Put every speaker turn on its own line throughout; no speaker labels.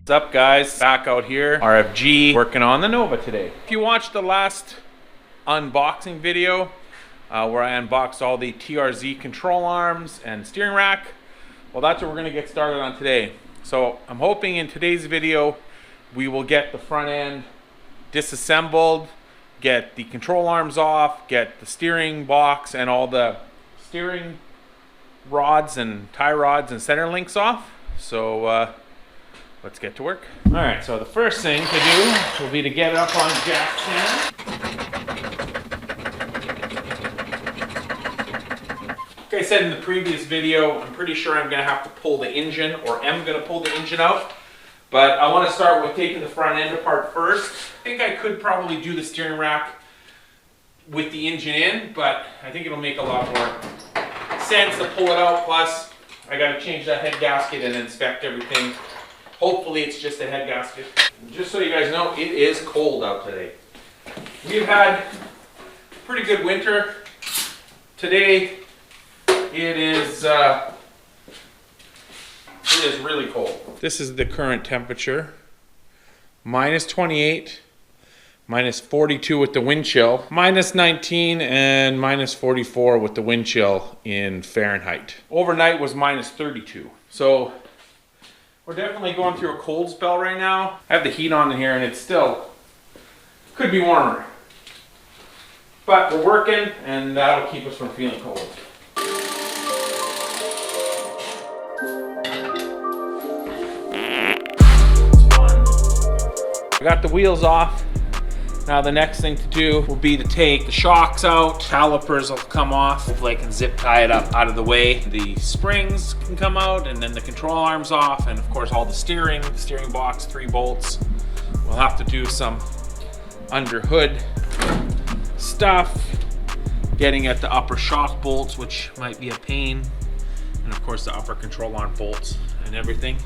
What's up, guys? Back out here, RFG, working on the Nova today. If you watched the last unboxing video where I unboxed all the TRZ control arms and steering rack, well, that's what we're gonna get started on today. So I'm hoping in today's video we will get the front end disassembled, get the control arms off, get the steering box and all the steering rods and tie rods and center links off. So let's get to work. All right, so the first thing to do will be to get it up on jack stand. Like I said in the previous video, I'm pretty sure I'm gonna have to pull the engine, or am gonna pull the engine out. But I wanna start with taking the front end apart first. I think I could probably do the steering rack with the engine in, but I think it'll make a lot more sense to pull it out. Plus, I gotta change that head gasket and inspect everything. Hopefully it's just a head gasket. Just so you guys know, it is cold out today. We've had a pretty good winter. Today, it is really cold. This is the current temperature. Minus 28, minus 42 with the wind chill, minus 19 and minus 44 with the wind chill in Fahrenheit. Overnight was minus 32. So we're definitely going through a cold spell right now. I have the heat on in here and it still could be warmer. But we're working and that'll keep us from feeling cold. I got the wheels off. Now the next thing to do will be to take the shocks out. Calipers will come off. Hopefully I can zip tie it up out of the way. The springs can come out, and then the control arms off, and of course all the steering box, 3 bolts. We'll have to do some under hood stuff, getting at the upper shock bolts, which might be a pain, and of course the upper control arm bolts and everything,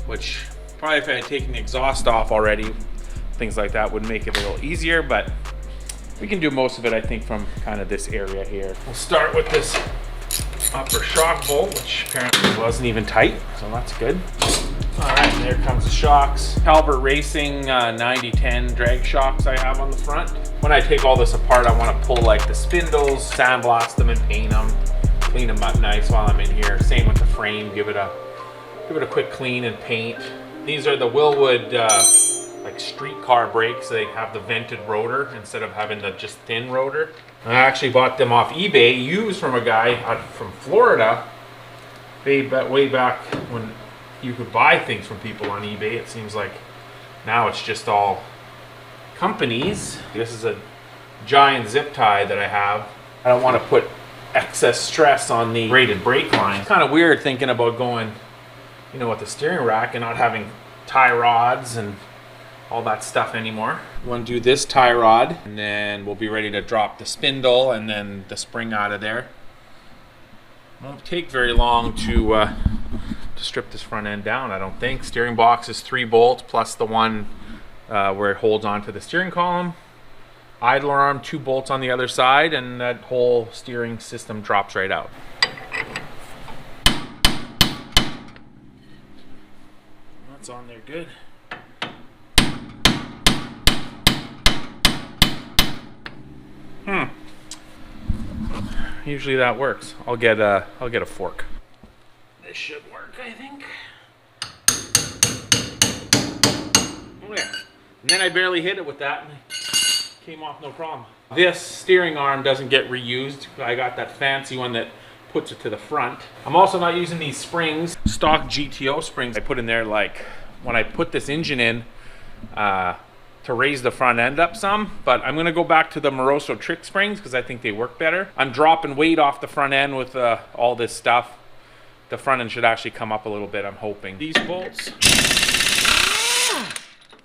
which probably if I had taken the exhaust off already, things like that would make it a little easier, but we can do most of it, I think, from kind of this area here. We'll start with this upper shock bolt, which apparently wasn't even tight, so that's good. All right, there comes the shocks. Calvert Racing 90-10 drag shocks I have on the front. When I take all this apart, I want to pull like the spindles, sandblast them and paint them, clean them up nice while I'm in here. Same with the frame, give it a quick clean and paint. These are the Willwood like streetcar brakes. They have the vented rotor instead of having the just thin rotor. I actually bought them off eBay, used from a guy from Florida. Way back when you could buy things from people on eBay. It seems like now it's just all companies. This is a giant zip tie that I have. I don't want to put excess stress on the braided brake line. It's kind of weird thinking about going, you know, with the steering rack and not having tie rods and all that stuff anymore. We want to do this tie rod, and then we'll be ready to drop the spindle and then the spring out of there. Won't take very long to strip this front end down, I don't think. Steering box is 3 bolts plus the one where it holds onto the steering column. Idler arm, 2 bolts on the other side, and that whole steering system drops right out. That's on there good. Usually that works. I'll get a fork. This should work, I think. Oh yeah. And then I barely hit it with that and it came off no problem. This steering arm doesn't get reused. I got that fancy one that puts it to the front. I'm also not using these springs, stock GTO springs I put in there, like when I put this engine in, to raise the front end up some, but I'm gonna go back to the Moroso trick springs because I think they work better. I'm dropping weight off the front end with all this stuff. The front end should actually come up a little bit, I'm hoping. These bolts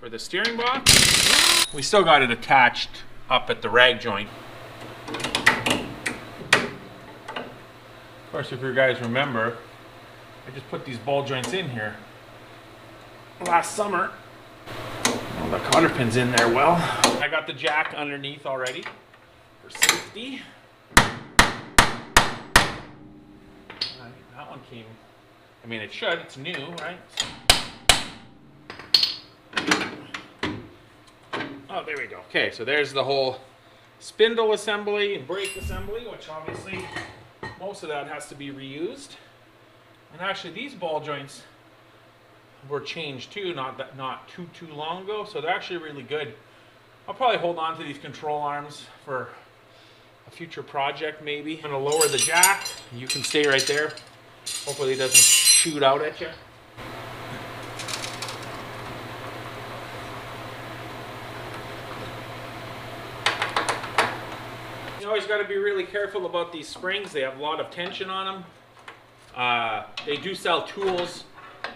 for the steering box. We still got it attached up at the rag joint. Of course, if you guys remember, I just put these ball joints in here last summer. Well, the cotter pin's in there well. I got the jack underneath already for safety. That one came, I mean it should, it's new, right? Oh, there we go. Okay, so there's the whole spindle assembly and brake assembly, which obviously most of that has to be reused. And actually these ball joints were changed too, not too long ago, so they're actually really good. I'll probably hold on to these control arms for a future project maybe. I'm gonna lower the jack. You can stay right there. Hopefully it doesn't shoot out at you. You always got to be really careful about these springs. They have a lot of tension on them. They do sell tools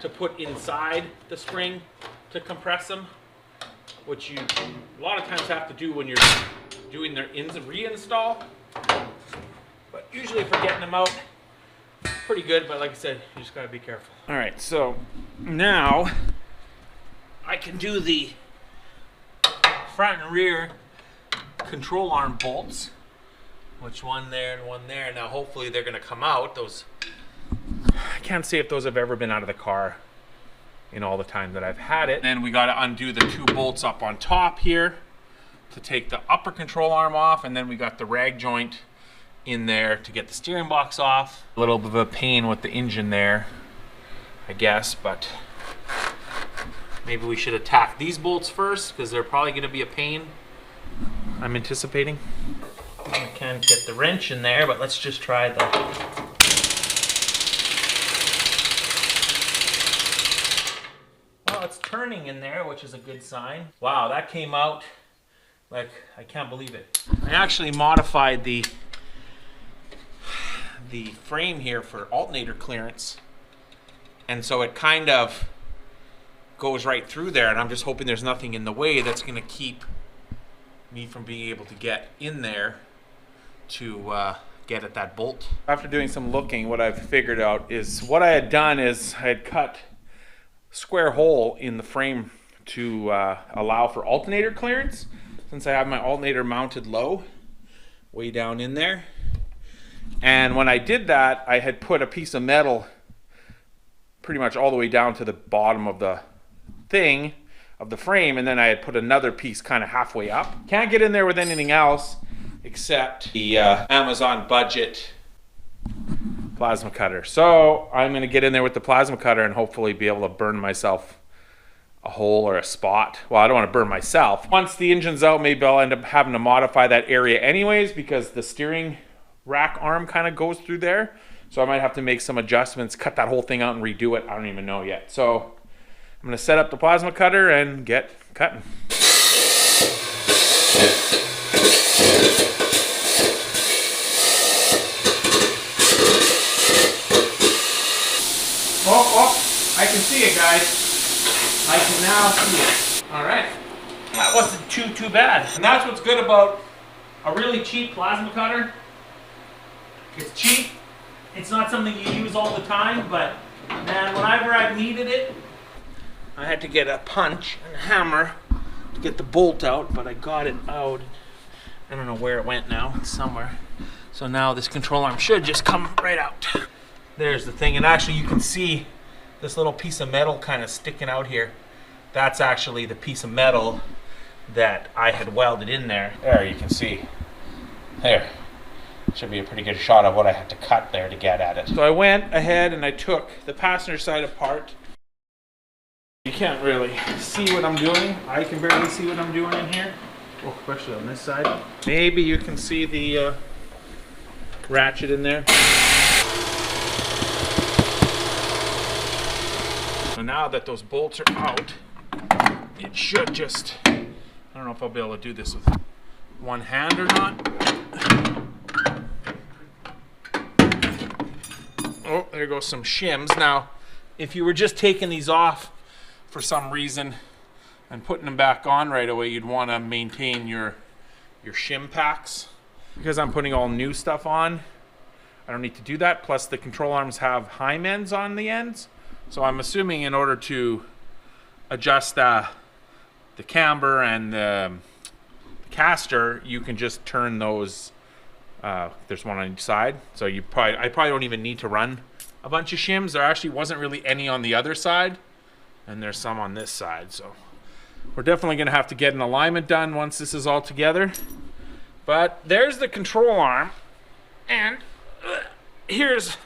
to put inside the spring to compress them, which you a lot of times have to do when you're doing their reinstall. But usually for getting them out, pretty good. But like I said, you just got to be careful. All right, so now I can do the front and rear control arm bolts. Which one there and one there. Now hopefully they're gonna come out. Those, I can't say if those have ever been out of the car in all the time that I've had it. Then we gotta undo the two bolts up on top here to take the upper control arm off, and then we got the rag joint in there to get the steering box off. A little bit of a pain with the engine there, I guess, but maybe we should attack these bolts first because they're probably gonna be a pain, I'm anticipating. I can't get the wrench in there, but let's just try the... Well, it's turning in there, which is a good sign. Wow, that came out like, I can't believe it. I actually modified the frame here for alternator clearance, and so it kind of goes right through there, and I'm just hoping there's nothing in the way that's going to keep me from being able to get in there to get at that bolt. After doing some looking, what I've figured out is what I had done is I had cut a square hole in the frame to allow for alternator clearance, since I have my alternator mounted low way down in there. And when I did that, I had put a piece of metal pretty much all the way down to the bottom of the thing of the frame, and then I had put another piece kind of halfway up. Can't get in there with anything else except the Amazon budget plasma cutter. So I'm going to get in there with the plasma cutter and hopefully be able to burn myself a hole or a spot. Well, I don't want to burn myself. Once the engine's out, maybe I'll end up having to modify that area anyways, because the steering rack arm kind of goes through there. So I might have to make some adjustments, cut that whole thing out and redo it. I don't even know yet. So I'm going to set up the plasma cutter and get cutting. Oh, I can see it, guys. I can now see it. All right. That wasn't too bad. And that's what's good about a really cheap plasma cutter. It's cheap. It's not something you use all the time, but man, whenever I've needed it, I had to get a punch and a hammer to get the bolt out, but I got it out. I don't know where it went now. It's somewhere. So now this control arm should just come right out. There's the thing, and actually you can see this little piece of metal kind of sticking out here. That's actually the piece of metal that I had welded in there. There you can see. There. Should be a pretty good shot of what I had to cut there to get at it. So I went ahead and I took the passenger side apart. You can't really see what I'm doing. I can barely see what I'm doing in here. Oh, especially on this side. Maybe you can see the ratchet in there. So now that those bolts are out, it should just, I don't know if I'll be able to do this with one hand or not. Oh, there goes some shims. Now, if you were just taking these off for some reason and putting them back on right away, you'd want to maintain your shim packs. Because I'm putting all new stuff on, I don't need to do that. Plus the control arms have Heim ends on the ends. So I'm assuming in order to adjust the camber and the caster, you can just turn those. There's one on each side, so I probably don't even need to run a bunch of shims. There actually wasn't really any on the other side, and there's some on this side, so We're definitely gonna have to get an alignment done once this is all together. But there's the control arm, and here's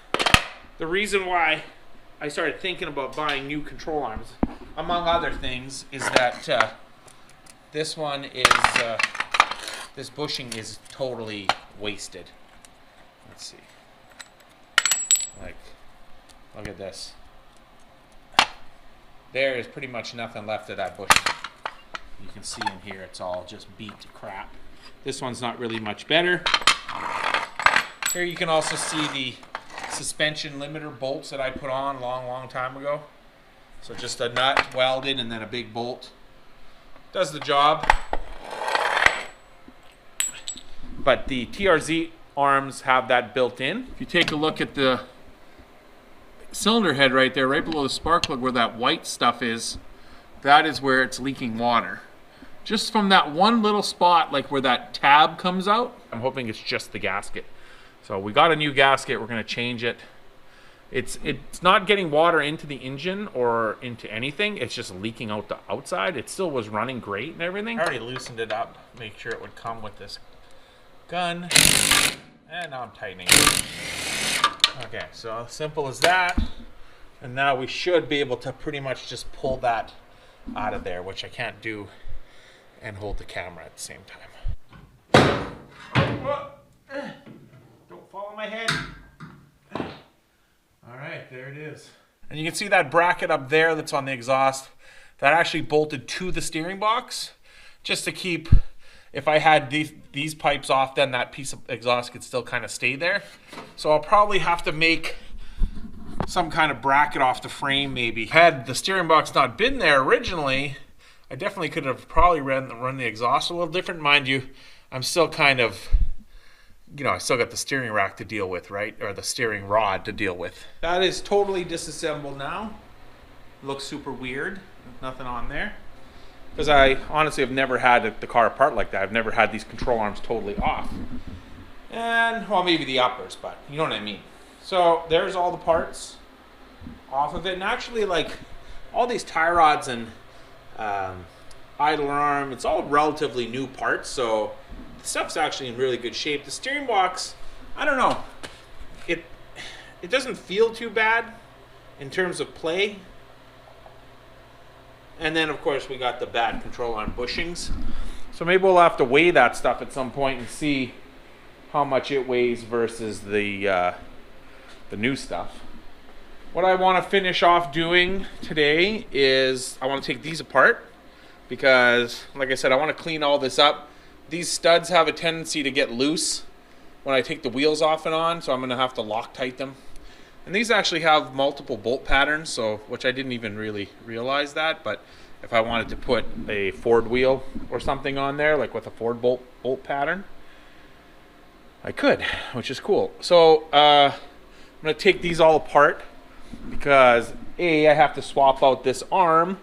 the reason why I started thinking about buying new control arms. Among other things, is that this one is, this bushing is totally wasted. Let's see. Like, look at this. There is pretty much nothing left of that bushing. You can see in here, it's all just beat to crap. This one's not really much better. Here you can also see the suspension limiter bolts that I put on a long time ago. So just a nut welded and then a big bolt. Does the job. But the TRZ arms have that built in. If you take a look at the cylinder head right there, right below the spark plug where that white stuff is, that is where it's leaking water. Just from that one little spot, like where that tab comes out, I'm hoping it's just the gasket. So we got a new gasket, we're gonna change it. It's not getting water into the engine or into anything, it's just leaking out the outside. It still was running great and everything. I already loosened it up, make sure it would come with this gun. And now I'm tightening it. Okay, so simple as that. And now we should be able to pretty much just pull that out of there, which I can't do and hold the camera at the same time. Don't fall on my head. All right, there it is. And you can see that bracket up there that's on the exhaust. That actually bolted to the steering box just to keep, if I had these pipes off, then that piece of exhaust could still kind of stay there. So I'll probably have to make some kind of bracket off the frame maybe. Had the steering box not been there originally, I definitely could have probably run the exhaust a little different. Mind you, I'm still kind of, you know, I still got the steering rack to deal with, right? Or the steering rod to deal with. That is totally disassembled now. Looks super weird, nothing on there. Because I honestly have never had the car apart like that. I've never had these control arms totally off. And, well, maybe the uppers, but you know what I mean. So there's all the parts off of it. And actually, like, all these tie rods and idler arm, it's all relatively new parts, so the stuff's actually in really good shape. The steering box, I don't know, it doesn't feel too bad in terms of play. And then of course we got the bad control arm bushings, so maybe we'll have to weigh that stuff at some point and see how much it weighs versus the new stuff. What I want to finish off doing today is I want to take these apart because, like I said, I want to clean all this up. These studs have a tendency to get loose when I take the wheels off and on, so I'm going to have to Loctite them. And these actually have multiple bolt patterns, so which I didn't even really realize that, but if I wanted to put a Ford wheel or something on there, like with a Ford bolt pattern, I could, which is cool. So I'm going to take these all apart because I have to swap out this arm,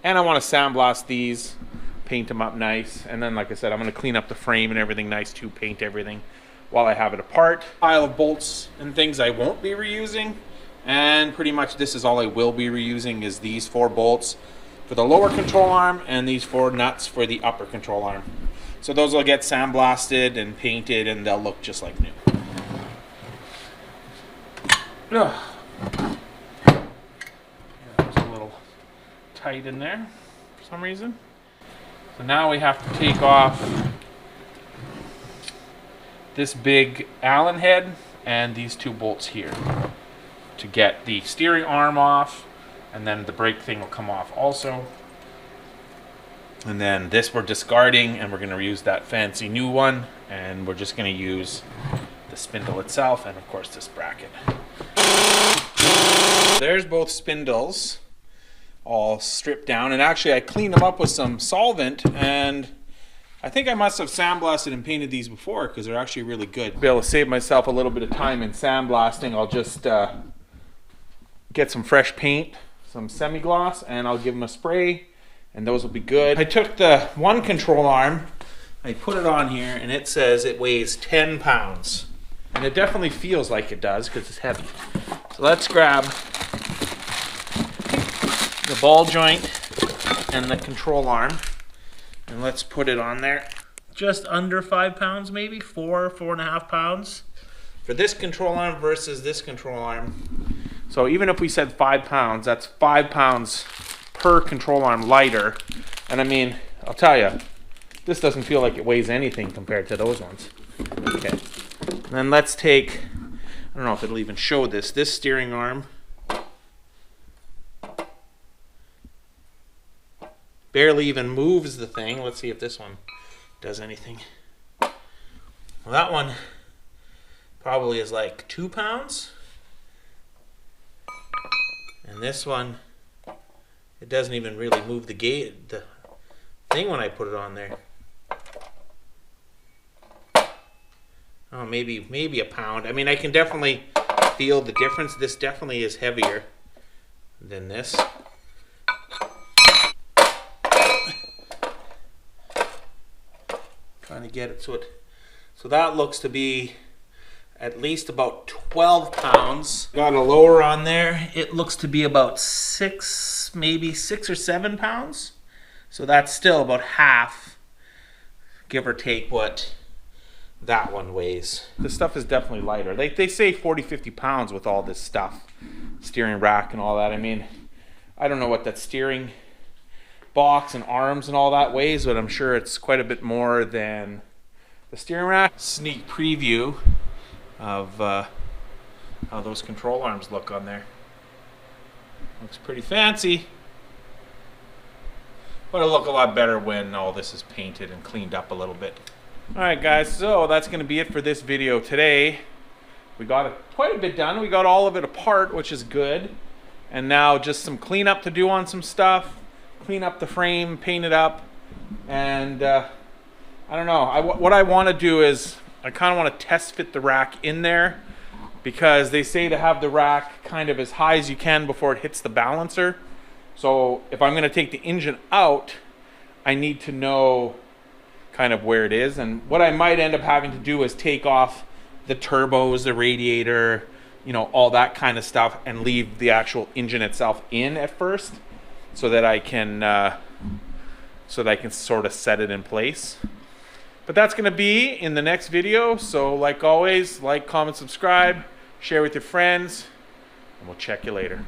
and I want to sandblast these, paint them up nice, and then like I said, I'm going to clean up the frame and everything nice too, paint everything while I have it apart. Pile of bolts and things I won't be reusing, and pretty much this is all I will be reusing, is these 4 bolts for the lower control arm and these 4 nuts for the upper control arm. So those will get sandblasted and painted and they'll look just like new. Ugh. A little tight in there for some reason. So now we have to take off this big Allen head and these 2 bolts here to get the steering arm off, and then the brake thing will come off also. And then this we're discarding, and we're going to reuse that fancy new one, and we're just going to use the spindle itself and of course this bracket. There's both spindles all stripped down, and actually I cleaned them up with some solvent, and I think I must have sandblasted and painted these before because they're actually really good. To be able to save myself a little bit of time in sandblasting, I'll just get some fresh paint, some semi-gloss, and I'll give them a spray, and those will be good. I took the one control arm, I put it on here, and it says it weighs 10 pounds. And it definitely feels like it does because it's heavy. So let's grab the ball joint and the control arm. And let's put it on there. Just under 5 pounds, maybe 4.5 pounds for this control arm versus this control arm. So even if we said 5 pounds, that's 5 pounds per control arm lighter. And I mean, I'll tell you, this doesn't feel like it weighs anything compared to those ones. Okay. And then let's take, I don't know if it'll even show this steering arm. Barely even moves the thing. Let's see if this one does anything. Well, that one probably is like 2 pounds. And this one, it doesn't even really move the thing when I put it on there. Oh, maybe a pound. I mean, I can definitely feel the difference. This definitely is heavier than this. Trying to get it so that looks to be at least about 12 pounds. Got a lower on there. It looks to be about maybe 6 or 7 pounds. So that's still about half, give or take, what that one weighs. This stuff is definitely lighter. They say 40-50 pounds with all this stuff, steering rack and all that. I mean, I don't know what that steering box and arms and all that weighs, but I'm sure it's quite a bit more than the steering rack. Sneak preview of how those control arms look on there. Looks pretty fancy, but it'll look a lot better when all this is painted and cleaned up a little bit. Alright guys, so that's going to be it for this video today. We got quite a bit done. We got all of it apart, which is good. And now just some cleanup to do on some stuff. Clean up the frame, paint it up. And I don't know. What I want to do is I kind of want to test fit the rack in there, because they say to have the rack kind of as high as you can before it hits the balancer. So if I'm going to take the engine out, I need to know kind of where it is. And what I might end up having to do is take off the turbos, the radiator, you know, all that kind of stuff, and leave the actual engine itself in at first, so that I can sort of set it in place. But that's going to be in the next video. So like always, like, comment, subscribe, share with your friends, and we'll check you later.